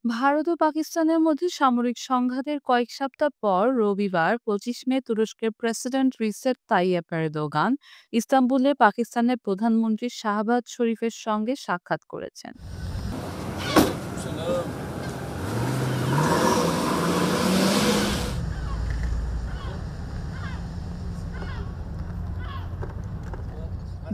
ভারত ও পাকিস্তানের মধ্যে সামরিক সংঘাতের কয়েক সপ্তাহ পর রবিবার 25 মে তুরস্কের প্রেসিডেন্ট রিসেপ তাইয়েপ এরদোগান ইস্তাম্বুলে পাকিস্তানের প্রধানমন্ত্রী শাহবাজ শরীফের সঙ্গে সাক্ষাৎ করেছেন।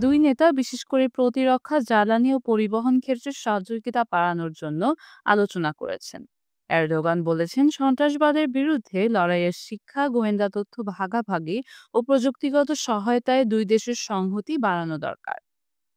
দুই নেতা বিশেষ করে প্রতিরক্ষা, জ্বালানি ও পরিবহন ক্ষেত্রে সহযোগিতা বাড়ানোর জন্য আলোচনা করেছেন। এরদোগান বলেছেন, সন্ত্রাসবাদের বিরুদ্ধে লড়াইয়ের শিক্ষা, গোয়েন্দা তথ্য ভাগাভাগি ও প্রযুক্তিগত সহায়তায় দুই দেশের সংহতি বাড়ানো দরকার।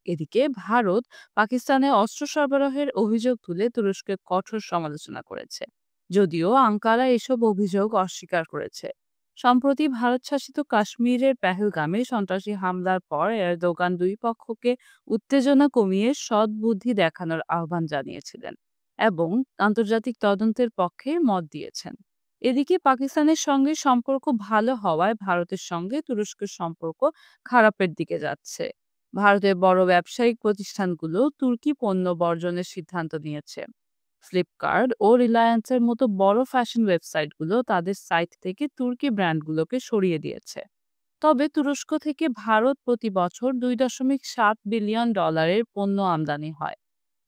এদিকে ভারত পাকিস্তানে অস্ত্র সরবরাহের অভিযোগ তুলে তুরস্কের কঠোর সমালোচনা করেছে, যদিও আঙ্কারা এসব অভিযোগ অস্বীকার করেছে। সম্প্রতি ভারত শাসিত কাশ্মীরের পেহেলগামে সন্ত্রাসী হামলার পর এরদোগান দুই পক্ষকে উত্তেজনা কমিয়ে সৎ বুদ্ধি দেখানোর আহ্বান জানিয়েছিলেন এবং আন্তর্জাতিক তদন্তের পক্ষে মত দিয়েছেন। এদিকে পাকিস্তানের সঙ্গে সম্পর্ক ভালো হওয়ায় ভারতের সঙ্গে তুরস্কের সম্পর্ক খারাপের দিকে যাচ্ছে। ভারতের বড় ব্যবসায়িক প্রতিষ্ঠানগুলো তুর্কি পণ্য বর্জনের সিদ্ধান্ত নিয়েছে। ফ্লিপকার্ট ও রিলায়েন্সের মতো বড় ফ্যাশন ওয়েবসাইটগুলো তাদের সাইট থেকে তুর্কি ব্র্যান্ডগুলোকে সরিয়ে দিয়েছে। তবে তুরস্ক থেকে ভারত প্রতি বছর $2.7 বিলিয়ন পণ্য আমদানি হয়,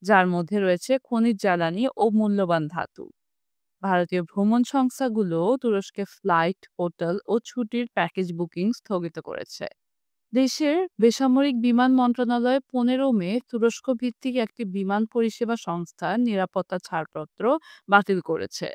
যার মধ্যে রয়েছে খনিজ জ্বালানি ও মূল্যবান ধাতু। ভারতীয় ভ্রমণ সংস্থাগুলোও তুরস্কে ফ্লাইট, হোটেল ও ছুটির প্যাকেজ বুকিং স্থগিত করেছে। দেশের বেসামরিক বিমান মন্ত্রণালয় 15 মে তুরস্ক ভিত্তিক একটি বিমান পরিষেবা সংস্থার নিরাপত্তা ছাড়পত্র বাতিল করেছে।